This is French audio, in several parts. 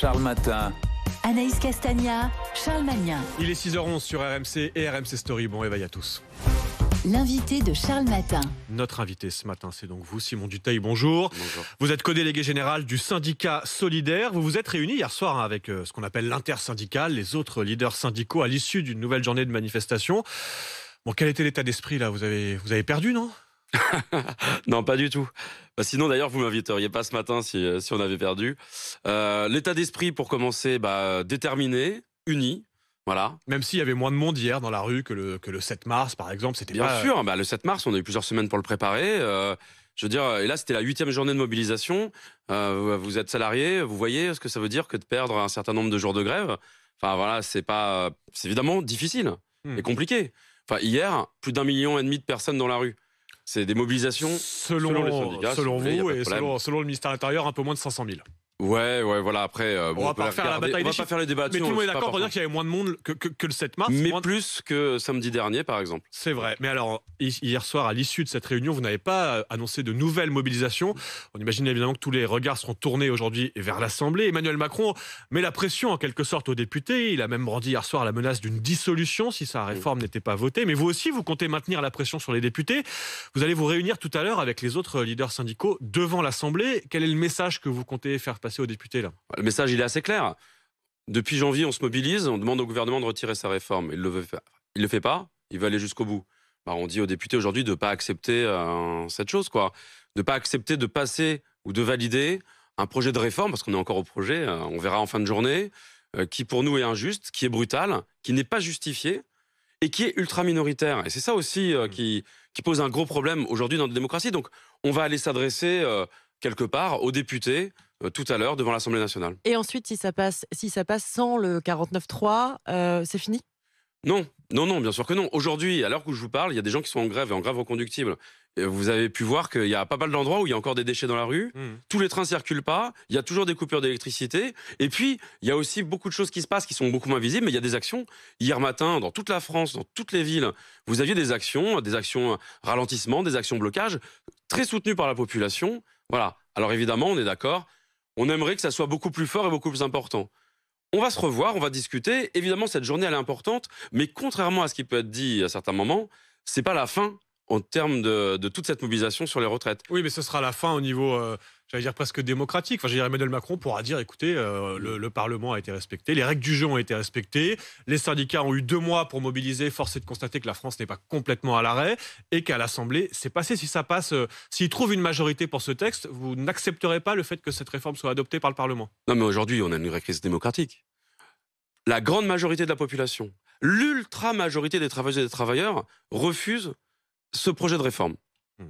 Charles Matin. Anaïs Castagna, Charles Magnin. Il est 6h11 sur RMC et RMC Story. Bon réveil à tous. L'invité de Charles Matin. Notre invité ce matin, c'est donc vous, Simon Dutheil. Bonjour. Bonjour. Vous êtes co-délégué général du syndicat Solidaire. Vous vous êtes réuni hier soir avec ce qu'on appelle l'intersyndicale, les autres leaders syndicaux à l'issue d'une nouvelle journée de manifestation. Bon, quel était l'état d'esprit là ? Vous avez perdu, non ? Non, pas du tout. Sinon, d'ailleurs, vous m'inviteriez pas ce matin si on avait perdu. L'état d'esprit, pour commencer, déterminé, uni. Voilà. Même s'il y avait moins de monde hier dans la rue que le 7 mars, par exemple, c'était Bien pas... sûr, le 7 mars, on a eu plusieurs semaines pour le préparer. Je veux dire, et là, c'était la 8e journée de mobilisation. Vous êtes salarié, vous voyez ce que ça veut dire que de perdre un certain nombre de jours de grève. Enfin, voilà, c'est évidemment difficile et compliqué. Enfin, hier, plus d'1,5 million de personnes dans la rue. C'est des mobilisations selon les syndicats. Selon vous et selon le ministère de l'Intérieur, un peu moins de 500 000. Ouais, voilà. Après, on va pas faire la bataille des chiffres. On va pas faire les débats. Mais tout le monde est d'accord pour dire qu'il y avait moins de monde que le 7 mars. Mais plus que samedi dernier, par exemple. C'est vrai. Mais alors, hier soir, à l'issue de cette réunion, vous n'avez pas annoncé de nouvelles mobilisations. On imagine évidemment que tous les regards seront tournés aujourd'hui vers l'Assemblée. Emmanuel Macron met la pression en quelque sorte aux députés. Il a même brandi hier soir la menace d'une dissolution si sa réforme n'était pas votée. Mais vous aussi, vous comptez maintenir la pression sur les députés. Vous allez vous réunir tout à l'heure avec les autres leaders syndicaux devant l'Assemblée. Quel est le message que vous comptez faire passer aux députés là ? Le message, il est assez clair. Depuis janvier, on se mobilise, on demande au gouvernement de retirer sa réforme. Il le fait pas, il veut aller jusqu'au bout. On dit aux députés aujourd'hui de ne pas accepter cette chose, quoi. De ne pas accepter de passer ou de valider un projet de réforme, parce qu'on est encore au projet, on verra en fin de journée, qui pour nous est injuste, qui est brutal, qui n'est pas justifié et qui est ultra minoritaire. Et c'est ça aussi qui pose un gros problème aujourd'hui dans notre démocratie. Donc on va aller s'adresser quelque part aux députés tout à l'heure devant l'Assemblée nationale. Et ensuite, si ça passe sans le 49.3, c'est fini ? Non, bien sûr que non. Aujourd'hui, à l'heure où je vous parle, il y a des gens qui sont en grève et en grève reconductible. Et vous avez pu voir qu'il y a pas mal d'endroits où il y a encore des déchets dans la rue. Tous les trains circulent pas. Il y a toujours des coupures d'électricité. Et puis, il y a aussi beaucoup de choses qui se passent qui sont beaucoup moins visibles, mais il y a des actions. Hier matin, dans toute la France, dans toutes les villes, vous aviez des actions ralentissement, des actions blocage, très soutenues par la population. Voilà. Alors évidemment, on est d'accord. On aimerait que ça soit beaucoup plus fort et beaucoup plus important. On va se revoir, on va discuter. Évidemment, cette journée, elle est importante. Mais contrairement à ce qui peut être dit à certains moments, c'est pas la fin en termes de toute cette mobilisation sur les retraites. Oui, mais ce sera la fin au niveau, j'allais dire presque démocratique. Enfin, Emmanuel Macron pourra dire, écoutez, le Parlement a été respecté, les règles du jeu ont été respectées, les syndicats ont eu 2 mois pour mobiliser. Force est de constater que la France n'est pas complètement à l'arrêt et qu'à l'Assemblée, c'est passé. Si ça passe, s'il trouve une majorité pour ce texte, vous n'accepterez pas le fait que cette réforme soit adoptée par le Parlement. Non, mais aujourd'hui, on a une vraie crise démocratique. La grande majorité de la population, l'ultra-majorité des travailleuses et des travailleurs refusent ce projet de réforme,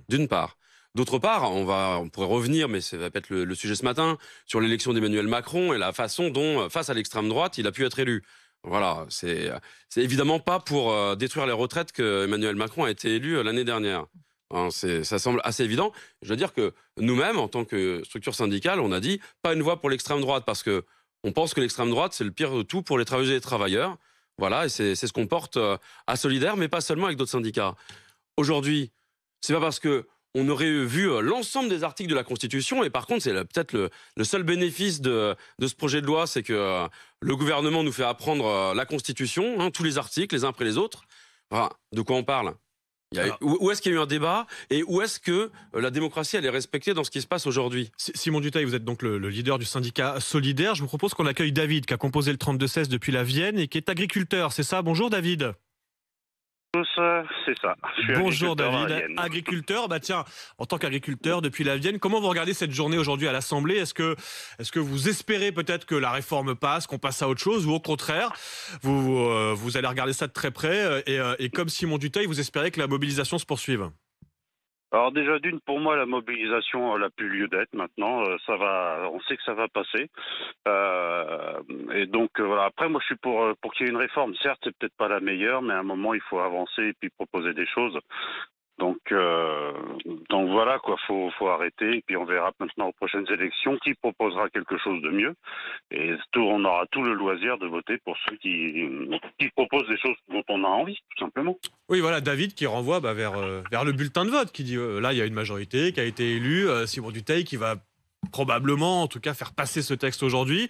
d'une part. D'autre part, on pourrait revenir, mais ça va pas être le sujet ce matin, sur l'élection d'Emmanuel Macron et la façon dont, face à l'extrême droite, il a pu être élu. Voilà, c'est évidemment pas pour détruire les retraites que Emmanuel Macron a été élu l'année dernière. Ça semble assez évident. Je veux dire que nous-mêmes, en tant que structure syndicale, on a dit pas une voix pour l'extrême droite, parce que on pense que l'extrême droite, c'est le pire de tout pour les travailleuses et les travailleurs. Voilà, et c'est ce qu'on porte à Solidaire, mais pas seulement avec d'autres syndicats. Aujourd'hui, c'est pas parce que on aurait vu l'ensemble des articles de la Constitution, et par contre, c'est peut-être le seul bénéfice de ce projet de loi, c'est que le gouvernement nous fait apprendre la Constitution, tous les articles, les uns après les autres. Enfin, de quoi on parle ? Où est-ce qu'il y a eu un débat et où est-ce que la démocratie elle est respectée dans ce qui se passe aujourd'hui ? Simon Dutheil, vous êtes donc le leader du syndicat Solidaire. Je vous propose qu'on accueille David, qui a composé le 32-16 depuis la Vienne et qui est agriculteur. C'est ça ? Bonjour David. C'est ça. Bonjour David, agriculteur. Tiens, en tant qu'agriculteur depuis la Vienne, comment vous regardez cette journée aujourd'hui à l'Assemblée ? Est-ce que vous espérez peut-être que la réforme passe, qu'on passe à autre chose, ou au contraire, vous allez regarder ça de très près et comme Simon Dutheil, vous espérez que la mobilisation se poursuive ? Alors déjà pour moi la mobilisation n'a plus lieu d'être maintenant. On sait que ça va passer. Et donc voilà. Après moi je suis pour qu'il y ait une réforme. Certes c'est peut-être pas la meilleure, mais à un moment il faut avancer et puis proposer des choses. Donc voilà quoi, faut arrêter et puis on verra maintenant aux prochaines élections qui proposera quelque chose de mieux et on aura tout le loisir de voter pour ceux qui proposent des choses dont on a envie tout simplement. Oui voilà, David qui renvoie vers le bulletin de vote, qui dit là il y a une majorité qui a été élue, Simon Dutheil qui va probablement en tout cas faire passer ce texte aujourd'hui.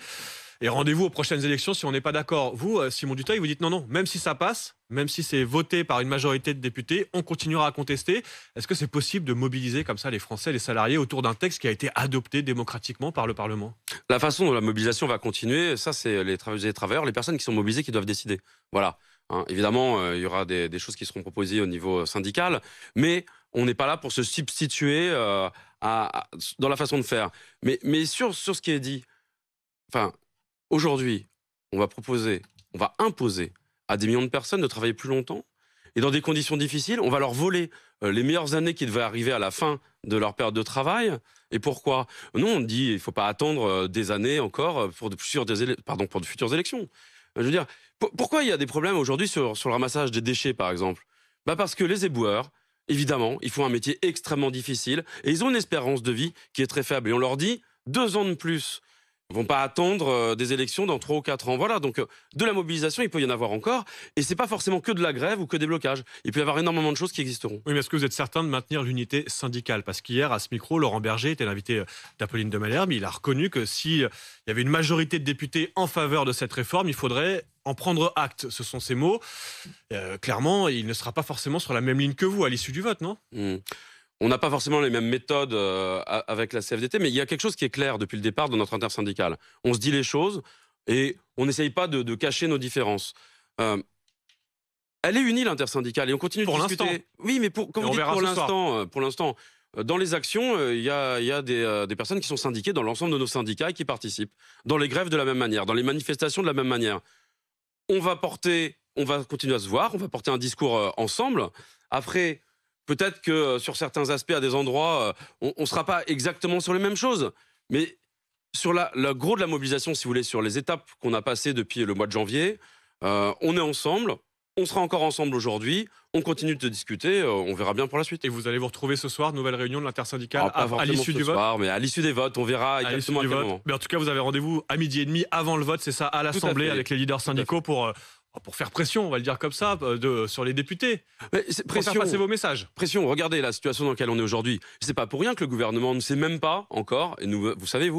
Et rendez-vous aux prochaines élections si on n'est pas d'accord. Vous, Simon Dutheil, vous dites non, même si ça passe, même si c'est voté par une majorité de députés, on continuera à contester. Est-ce que c'est possible de mobiliser comme ça les Français, les salariés autour d'un texte qui a été adopté démocratiquement par le Parlement? La façon dont la mobilisation va continuer, ça c'est les travailleuses et les travailleurs, les personnes qui sont mobilisées qui doivent décider. Voilà. Hein, évidemment, il y aura des choses qui seront proposées au niveau syndical, mais on n'est pas là pour se substituer dans la façon de faire. Mais sur ce qui est dit, aujourd'hui, on va imposer à des millions de personnes de travailler plus longtemps, et dans des conditions difficiles, on va leur voler les meilleures années qui devaient arriver à la fin de leur période de travail. Et pourquoi? Non, on dit il ne faut pas attendre des années encore pour de futures élections. Je veux dire, pourquoi il y a des problèmes aujourd'hui sur le ramassage des déchets, par exemple? Parce que les éboueurs, évidemment, ils font un métier extrêmement difficile et ils ont une espérance de vie qui est très faible. Et on leur dit 2 ans de plus. Ils ne vont pas attendre des élections dans 3 ou 4 ans. Voilà, donc de la mobilisation, il peut y en avoir encore. Et ce n'est pas forcément que de la grève ou que des blocages. Il peut y avoir énormément de choses qui existeront. Oui, mais est-ce que vous êtes certain de maintenir l'unité syndicale? Parce qu'hier, à ce micro, Laurent Berger était l'invité d'Apolline de Malherbe. Il a reconnu que s'il y avait une majorité de députés en faveur de cette réforme, il faudrait en prendre acte. Ce sont ses mots. Clairement, il ne sera pas forcément sur la même ligne que vous à l'issue du vote, non? On n'a pas forcément les mêmes méthodes avec la CFDT, mais il y a quelque chose qui est clair depuis le départ de notre intersyndicale. On se dit les choses et on n'essaye pas de cacher nos différences. Elle est unie, l'intersyndicale, et on continue de discuter. L'instant. Oui, mais quand vous dites pour l'instant, dans les actions, il y a des personnes qui sont syndiquées dans l'ensemble de nos syndicats et qui participent. Dans les grèves de la même manière, dans les manifestations de la même manière. On va continuer à se voir, on va porter un discours ensemble. Après, peut-être que sur certains aspects, à des endroits, on ne sera pas exactement sur les mêmes choses. Mais sur le gros de la mobilisation, si vous voulez, sur les étapes qu'on a passées depuis le mois de janvier, on est ensemble. On sera encore ensemble aujourd'hui. On continue de discuter. On verra bien pour la suite. Et vous allez vous retrouver ce soir, nouvelle réunion de l'intersyndicale à l'issue du vote. Mais à l'issue des votes, on verra exactement à quel moment. Mais en tout cas, vous avez rendez-vous à 12h30 avant le vote, c'est ça, à l'Assemblée, avec les leaders syndicaux pour faire pression, on va le dire comme ça, sur les députés. Pour faire passer vos messages. Pression, regardez la situation dans laquelle on est aujourd'hui. C'est pas pour rien que le gouvernement ne sait même pas encore, et vous savez,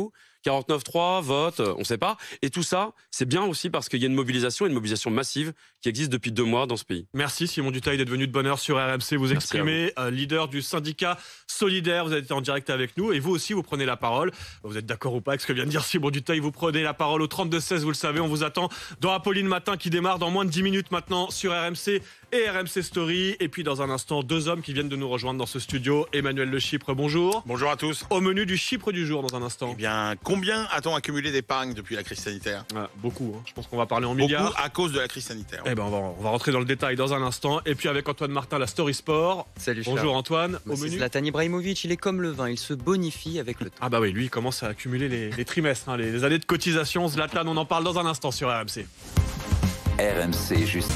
49.3, vote, on ne sait pas. Et tout ça, c'est bien aussi parce qu'il y a une mobilisation massive qui existe depuis 2 mois dans ce pays. Merci Simon Dutheil d'être venu de bonne heure sur RMC. Vous exprimez, leader du syndicat Solidaire. Vous avez été en direct avec nous et vous aussi, vous prenez la parole. Vous êtes d'accord ou pas avec ce que vient de dire Simon Dutheil? Vous prenez la parole au 32-16, vous le savez. On vous attend dans Apolline Matin qui démarre dans moins de 10 minutes maintenant sur RMC et RMC Story. Et puis dans un instant, 2 hommes qui viennent de nous rejoindre dans ce studio. Emmanuel Le Chypre, bonjour. Bonjour à tous. Au menu du Chypre du jour dans un instant. Eh bien, combien a-t-on accumulé d'épargne depuis la crise sanitaire? Beaucoup. Je pense qu'on va parler en milliards. Beaucoup à cause de la crise sanitaire. Eh ben, on va rentrer dans le détail dans un instant. Et puis avec Antoine Martin, la Story Sport. Salut. Bonjour Charles. Antoine. Au menu. Zlatan Ibrahimovic, il est comme le vin, il se bonifie avec le temps. Ah bah oui, lui il commence à accumuler les trimestres, les années de cotisation. Zlatan, on en parle dans un instant sur RMC. RMC juste.